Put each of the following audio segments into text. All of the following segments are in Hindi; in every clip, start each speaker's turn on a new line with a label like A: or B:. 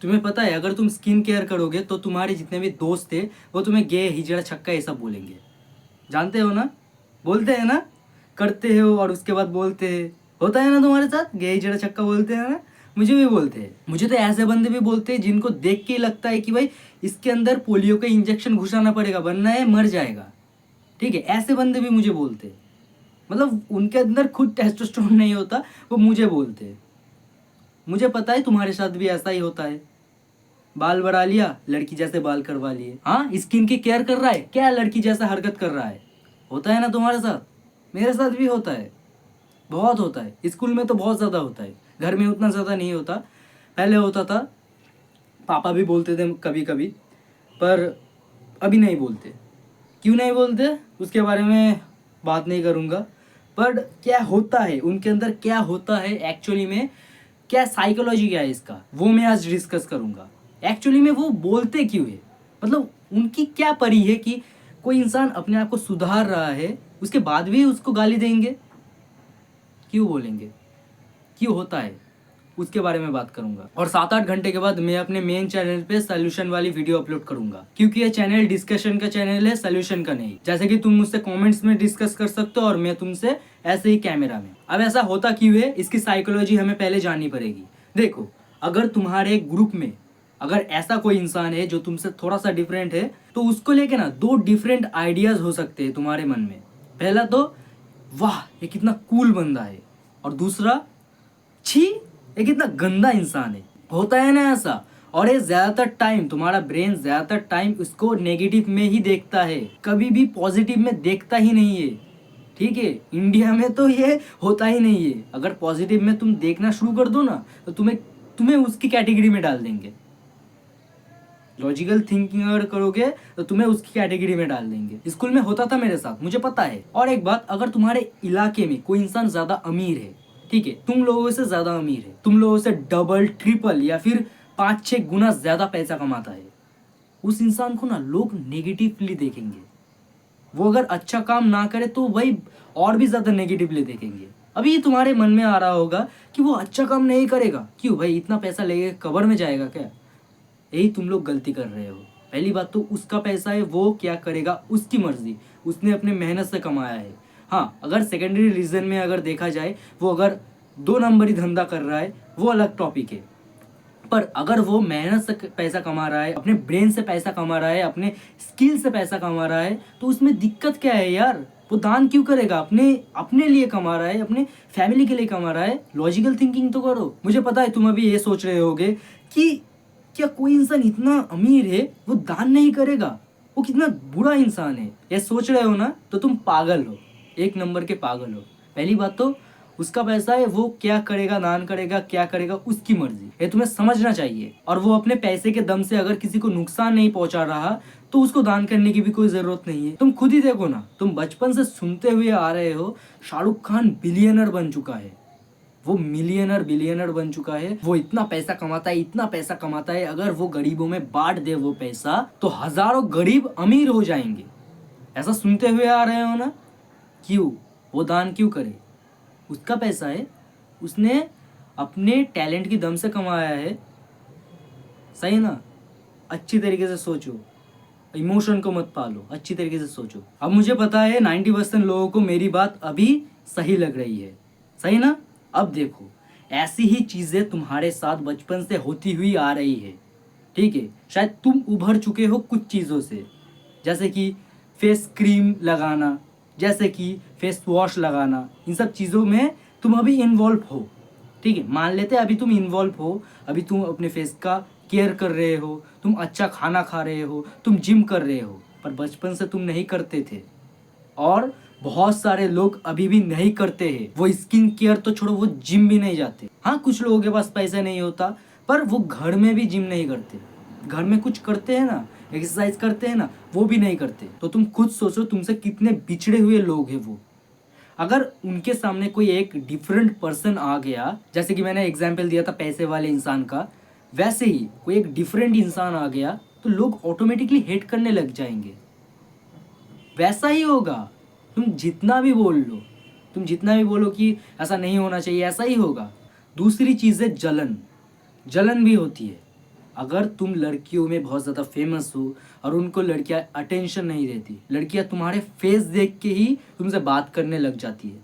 A: तुम्हें पता है अगर तुम स्किन केयर करोगे तो तुम्हारे जितने भी दोस्त थे वो तुम्हें गे हिजड़ा छक्का ये सब बोलेंगे। जानते हो ना, बोलते हैं ना, करते हो और उसके बाद बोलते हैं। होता है ना तुम्हारे साथ, गे हिजड़ा छक्का बोलते हैं ना। मुझे भी बोलते हैं। मुझे तो ऐसे बंदे भी बोलते हैं जिनको देख के ही लगता है कि भाई इसके अंदर पोलियो का इंजेक्शन घुसाना पड़ेगा वरना है मर जाएगा। ठीक है, ऐसे बंदे भी मुझे बोलते हैं। मतलब उनके अंदर खुद टेस्टोस्टेरोन नहीं होता, वो मुझे बोलते हैं। मुझे पता है तुम्हारे साथ भी ऐसा ही होता है। बाल बढ़ा लिया, लड़की जैसे बाल करवा लिए। हाँ, स्किन की केयर कर रहा है क्या, लड़की जैसा हरकत कर रहा है। होता है ना तुम्हारे साथ, मेरे साथ भी होता है, बहुत होता है। स्कूल में तो बहुत ज़्यादा होता है, घर में उतना ज़्यादा नहीं होता। पहले होता था, पापा भी बोलते थे कभी कभी, पर अभी नहीं बोलते। क्यों नहीं बोलते उसके बारे में बात नहीं करूँगा। पर क्या होता है उनके अंदर, क्या होता है एक्चुअली में, क्या साइकोलॉजी क्या है इसका, वो मैं आज डिस्कस करूँगा। एक्चुअली में वो बोलते क्यों है, मतलब उनकी क्या परी है कि कोई इंसान अपने आप को सुधार रहा है उसके बाद भी उसको गाली देंगे। क्यों बोलेंगे, क्यों होता है, उसके बारे में बात करूंगा। और 7-8 घंटे के बाद मैं अपने मेन चैनल पे सोल्यूशन वाली वीडियो अपलोड करूंगा, क्योंकि ये चैनल डिस्कशन का चैनल है, सोल्यूशन का नहीं। जैसे कि तुम मुझसे कमेंट्स में डिस्कस कर सकते हो और मैं तुमसे ऐसे ही कैमरा में। अब ऐसा होता क्यों है, इसकी साइकोलॉजी हमें पहले जाननी पड़ेगी। देखो, अगर तुम्हारे ग्रुप में अगर ऐसा कोई इंसान है जो तुमसे थोड़ा सा डिफरेंट है, तो उसको लेके ना दो डिफरेंट आइडियाज हो सकते हैं तुम्हारे मन में। पहला तो, वाह ये कितना कूल बंदा है, और दूसरा, छी ये कितना गंदा इंसान है। होता है ना ऐसा। और ये ज्यादातर टाइम तुम्हारा ब्रेन ज्यादातर टाइम उसको नेगेटिव में ही देखता है, कभी भी पॉजिटिव में देखता ही नहीं है। ठीक है, इंडिया में तो ये होता ही नहीं है। अगर पॉजिटिव में तुम देखना शुरू कर दो ना तो तुम्हें तुम्हें उसकी कैटेगरी में डाल देंगे। लॉजिकल थिंकिंग अगर करोगे तो तुम्हें उसकी कैटेगरी में डाल देंगे। स्कूल में होता था मेरे साथ, मुझे पता है। और एक बात, अगर तुम्हारे इलाके में कोई इंसान ज्यादा अमीर है, ठीक है, तुम लोगों से ज्यादा अमीर है, तुम लोगों से डबल ट्रिपल या फिर 5-6 गुना ज्यादा पैसा कमाता है, उस इंसान को ना लोग नेगेटिवली देखेंगे। वो अगर अच्छा काम ना करे तो वही और भी ज्यादा नेगेटिवली देखेंगे। अभी तुम्हारे मन में आ रहा होगा कि वो अच्छा काम नहीं करेगा, क्यों भाई, इतना पैसा लेके कब्र में जाएगा क्या। यही तुम लोग गलती कर रहे हो। पहली बात तो उसका पैसा है, वो क्या करेगा उसकी मर्जी, उसने अपने मेहनत से कमाया है। हाँ, अगर सेकेंडरी रीजन में अगर देखा जाए, वो अगर 2 नंबरी धंधा कर रहा है वो अलग टॉपिक है। पर अगर वो मेहनत से पैसा कमा रहा है, अपने ब्रेन से पैसा कमा रहा है, अपने स्किल से पैसा कमा रहा है, तो उसमें दिक्कत क्या है यार। वो दान क्यों करेगा, अपने अपने लिए कमा रहा है, अपने फैमिली के लिए कमा रहा है। लॉजिकल थिंकिंग तो करो। मुझे पता है तुम अभी ये सोच रहे होगे कि क्या कोई इंसान इतना अमीर है वो दान नहीं करेगा, वो कितना बुरा इंसान है, ये सोच रहे हो ना, तो तुम पागल हो, 1 नंबर के पागल हो। पहली बात तो उसका पैसा है, वो क्या करेगा, दान करेगा, क्या करेगा उसकी मर्जी, ये तुम्हें समझना चाहिए। और वो अपने पैसे के दम से अगर किसी को नुकसान नहीं पहुंचा रहा तो उसको दान करने की भी कोई जरूरत नहीं है। तुम खुद ही देखो ना, तुम बचपन से सुनते हुए आ रहे हो शाहरुख खान बिलियनर बन चुका है, वो मिलियनर बिलियनर बन चुका है, वो इतना पैसा कमाता है, इतना पैसा कमाता है, अगर वो गरीबों में बांट दे वो पैसा तो हजारों गरीब अमीर हो जाएंगे। ऐसा सुनते हुए आ रहे हो ना। क्यों, वो दान क्यों करे, उसका पैसा है, उसने अपने टैलेंट की दम से कमाया है। सही ना, अच्छी तरीके से सोचो, इमोशन को मत पालो, अच्छी तरीके से सोचो। अब मुझे पता है 90% लोगों को मेरी बात अभी सही लग रही है, सही ना। अब देखो, ऐसी ही चीजें तुम्हारे साथ बचपन से होती हुई आ रही है, ठीक है। शायद तुम उभर चुके हो कुछ चीज़ों से, जैसे कि फेस क्रीम लगाना, जैसे कि फेस वॉश लगाना, इन सब चीज़ों में तुम अभी इन्वॉल्व हो। ठीक है, मान लेते हैं अभी तुम इन्वॉल्व हो, अभी तुम अपने फेस का केयर कर रहे हो, तुम अच्छा खाना खा रहे हो, तुम जिम कर रहे हो, पर बचपन से तुम नहीं करते थे। और बहुत सारे लोग अभी भी नहीं करते हैं। वो स्किन केयर तो छोड़ो, वो जिम भी नहीं जाते। हाँ, कुछ लोगों के पास पैसा नहीं होता, पर वो घर में भी जिम नहीं करते। घर में कुछ करते हैं ना, एक्सरसाइज करते हैं ना, वो भी नहीं करते। तो तुम खुद सोचो तुमसे कितने बिछड़े हुए लोग हैं वो। अगर उनके सामने कोई एक डिफरेंट पर्सन आ गया, जैसे कि मैंने एग्जाम्पल दिया था पैसे वाले इंसान का, वैसे ही कोई एक डिफरेंट इंसान आ गया तो लोग ऑटोमेटिकली हेट करने लग जाएंगे। वैसा ही होगा, तुम जितना भी बोल लो, तुम जितना भी बोलो कि ऐसा नहीं होना चाहिए, ऐसा ही होगा। दूसरी चीज़ है जलन। जलन भी होती है। अगर तुम लड़कियों में बहुत ज़्यादा फेमस हो और उनको लड़कियां अटेंशन नहीं देती, लड़कियां तुम्हारे फेस देख के ही तुमसे बात करने लग जाती है,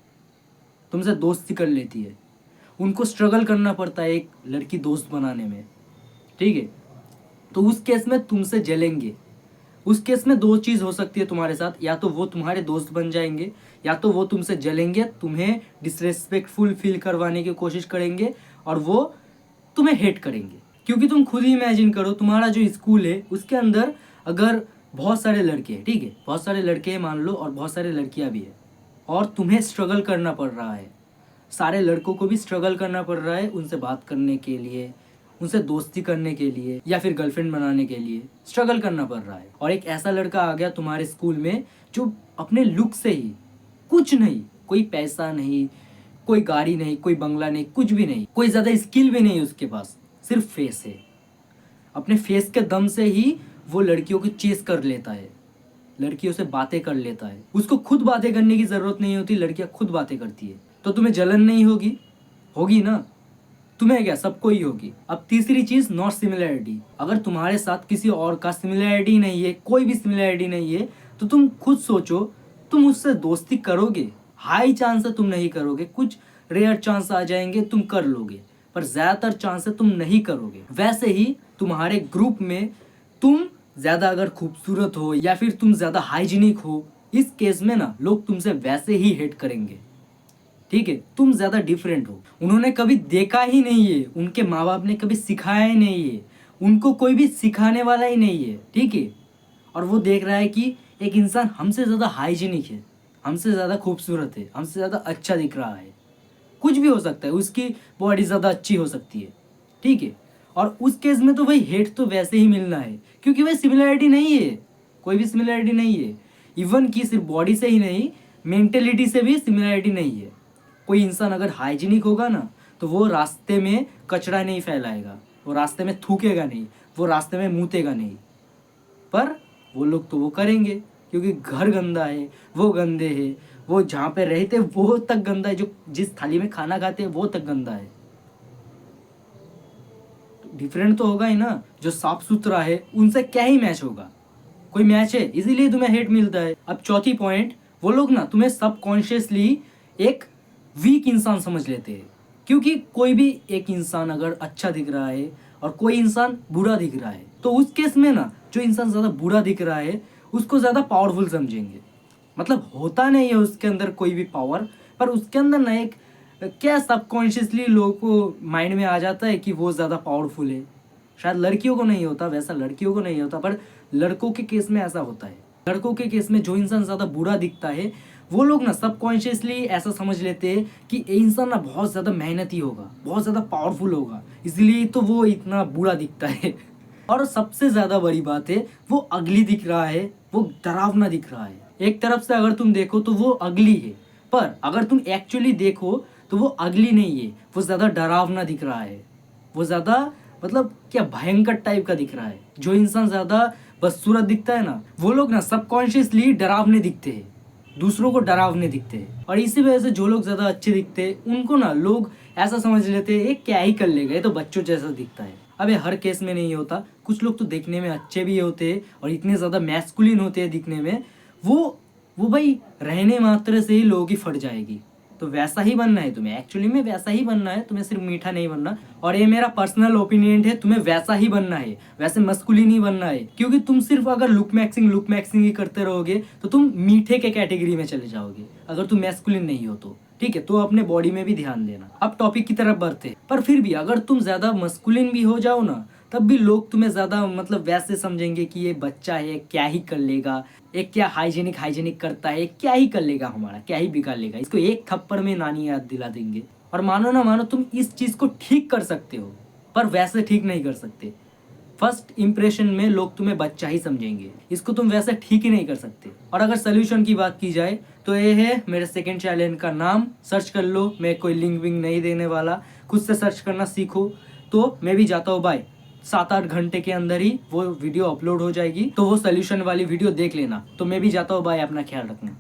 A: तुमसे दोस्ती कर लेती है, उनको स्ट्रगल करना पड़ता है एक लड़की दोस्त बनाने में, ठीक है। तो उस केस में तुमसे जलेंगे। उस केस में दो चीज़ हो सकती है तुम्हारे साथ, या तो वो तुम्हारे दोस्त बन जाएंगे या तो वो तुमसे जलेंगे, तुम्हें डिसरेस्पेक्टफुल फील करवाने की कोशिश करेंगे और वो तुम्हें हेट करेंगे। क्योंकि तुम खुद ही इमेजिन करो, तुम्हारा जो स्कूल है उसके अंदर अगर बहुत सारे लड़के हैं, ठीक है, बहुत सारे लड़के हैं मान लो और बहुत सारे लड़कियां भी है, और तुम्हें स्ट्रगल करना पड़ रहा है, सारे लड़कों को भी स्ट्रगल करना पड़ रहा है उनसे बात करने के लिए, उनसे दोस्ती करने के लिए या फिर गर्लफ्रेंड बनाने के लिए स्ट्रगल करना पड़ रहा है। और एक ऐसा लड़का आ गया तुम्हारे स्कूल में जो अपने लुक से ही, कुछ नहीं, कोई पैसा नहीं, कोई गाड़ी नहीं, कोई बंगला नहीं, कुछ भी नहीं, कोई ज़्यादा स्किल भी नहीं उसके पास, सिर्फ फेस है। अपने फेस के दम से ही वो लड़कियों को चेस कर लेता है, लड़कियों से बातें कर लेता है। उसको खुद बातें करने की ज़रूरत नहीं होती, लड़कियां खुद बातें करती है। तो तुम्हें जलन नहीं होगी? होगी ना, तुम्हें क्या, सबको ही होगी। अब तीसरी चीज़, नॉट सिमिलैरिटी। अगर तुम्हारे साथ किसी और का सिमिलैरिटी नहीं है, कोई भी सिमिलैरिटी नहीं है, तो तुम खुद सोचो, तुम उससे दोस्ती करोगे? हाई चांस है तुम नहीं करोगे, कुछ रेयर चांस आ जाएंगे तुम कर लोगे, पर ज़्यादातर चांस है तुम नहीं करोगे। वैसे ही तुम्हारे ग्रुप में तुम ज़्यादा अगर खूबसूरत हो या फिर तुम ज़्यादा हाइजीनिक हो, इस केस में ना लोग तुमसे वैसे ही हेट करेंगे, ठीक है। तुम ज़्यादा डिफरेंट हो, उन्होंने कभी देखा ही नहीं है, उनके माँ बाप ने कभी सिखाया ही नहीं है, उनको कोई भी सिखाने वाला ही नहीं है, ठीक है। और वो देख रहा है कि एक इंसान हमसे ज़्यादा हाइजीनिक है, हमसे ज़्यादा खूबसूरत है, हमसे ज़्यादा अच्छा दिख रहा है, कुछ भी हो सकता है, उसकी बॉडी ज़्यादा अच्छी हो सकती है, ठीक है। और उस केस में तो भाई हेट तो वैसे ही मिलना है, क्योंकि भाई सिमिलैरिटी नहीं है, कोई भी सिमिलैरिटी नहीं है। इवन कि सिर्फ बॉडी से ही नहीं, मेंटेलिटी से भी सिमिलैरिटी नहीं है। कोई इंसान अगर हाइजीनिक होगा ना, तो वो रास्ते में कचरा नहीं फैलाएगा, वो रास्ते में थूकेगा नहीं, वो रास्ते में मूतेगा नहीं। पर वो लोग तो वो करेंगे, क्योंकि घर गंदा है, वो गंदे हैं, वो जहाँ पे रहते वो तक गंदा है, जो जिस थाली में खाना खाते हैं वो तक गंदा है। डिफरेंट तो होगा ही ना, जो साफ सुथरा है उनसे क्या ही मैच होगा, कोई मैच है, इसीलिए तुम्हें हेट मिलता है। अब चौथी पॉइंट, वो लोग ना तुम्हें सबकॉन्शियसली एक वीक इंसान समझ लेते हैं। क्योंकि कोई भी एक इंसान अगर अच्छा दिख रहा है और कोई इंसान बुरा दिख रहा है, तो उस केस में ना जो इंसान ज़्यादा बुरा दिख रहा है उसको ज़्यादा पावरफुल समझेंगे। मतलब होता नहीं है उसके अंदर कोई भी पावर, पर उसके अंदर ना एक क्या सबकॉन्शियसली लोगों को माइंड में आ जाता है कि वो ज़्यादा पावरफुल है। शायद लड़कियों को नहीं होता वैसा, लड़कियों को नहीं होता, पर लड़कों के केस में ऐसा होता है। लड़कों के केस में जो इंसान ज़्यादा बुरा दिखता है, वो लोग ना सबकॉन्शियसली ऐसा समझ लेते हैं कि ये इंसान ना बहुत ज़्यादा मेहनती होगा, बहुत ज़्यादा पावरफुल होगा, इसलिए तो वो इतना बुरा दिखता है। और सबसे ज़्यादा बड़ी बात है, वो अगली दिख रहा है, वो डरावना दिख रहा है। एक तरफ से अगर तुम देखो तो वो अगली है, पर अगर तुम एक्चुअली देखो तो वो अगली नहीं है, वो ज़्यादा डरावना दिख रहा है, वो ज़्यादा मतलब क्या भयंकर टाइप का दिख रहा है। जो इंसान ज़्यादा बदसूरत दिखता है ना, वो लोग ना सबकॉन्शियसली डरावने दिखते हैं, दूसरों को डरावने दिखते हैं। और इसी वजह से जो लोग ज़्यादा अच्छे दिखते हैं उनको ना लोग ऐसा समझ लेते हैं ये क्या ही कर लेगा, ये तो बच्चों जैसा दिखता है। अब ये हर केस में नहीं होता, कुछ लोग तो देखने में अच्छे भी होते हैं और इतने ज़्यादा मैस्कुलिन होते हैं दिखने में, वो भाई रहने मात्र से ही लोगों की फट जाएगी। तो वैसा ही बनना है तुम्हें, एक्चुअली में वैसा ही बनना है तुम्हें, सिर्फ मीठा नहीं बनना। और ये मेरा पर्सनल ओपिनियन है, तुम्हें वैसा ही बनना है, वैसे मस्कुलिन ही बनना है। क्योंकि तुम सिर्फ अगर लुक मैक्सिंग ही करते रहोगे तो तुम मीठे के कैटेगरी में चले जाओगे, अगर तुम मैस्कुलिन नहीं हो तो, ठीक है। तो अपने बॉडी में भी ध्यान देना। अब टॉपिक की तरफ बढ़ते। पर फिर भी अगर तुम ज्यादा मस्कुलिन भी हो जाओ ना, तब भी लोग तुम्हें ज्यादा मतलब वैसे समझेंगे कि ये बच्चा है, क्या ही कर लेगा, एक क्या हाइजीनिक करता है, क्या ही कर लेगा, हमारा क्या ही बिगाड़ लेगा, इसको एक थप्पड़ में नानी याद दिला देंगे। और मानो ना मानो तुम इस चीज को ठीक कर सकते हो, पर वैसे ठीक नहीं कर सकते। फर्स्ट इंप्रेशन में लोग तुम्हें बच्चा ही समझेंगे, इसको तुम वैसे ठीक ही नहीं कर सकते। और अगर सोल्यूशन की बात की जाए तो ये है मेरे सेकंड चैनल का नाम, सर्च कर लो, मैं कोई लिंक विंक नहीं देने वाला, खुद से सर्च करना सीखो। तो मैं भी जाता हूँ बाय, 7-8 घंटे के अंदर ही वो वीडियो अपलोड हो जाएगी, तो वो सोल्यूशन वाली वीडियो देख लेना। तो मैं भी जाता हूँ बाय, अपना ख्याल रखना।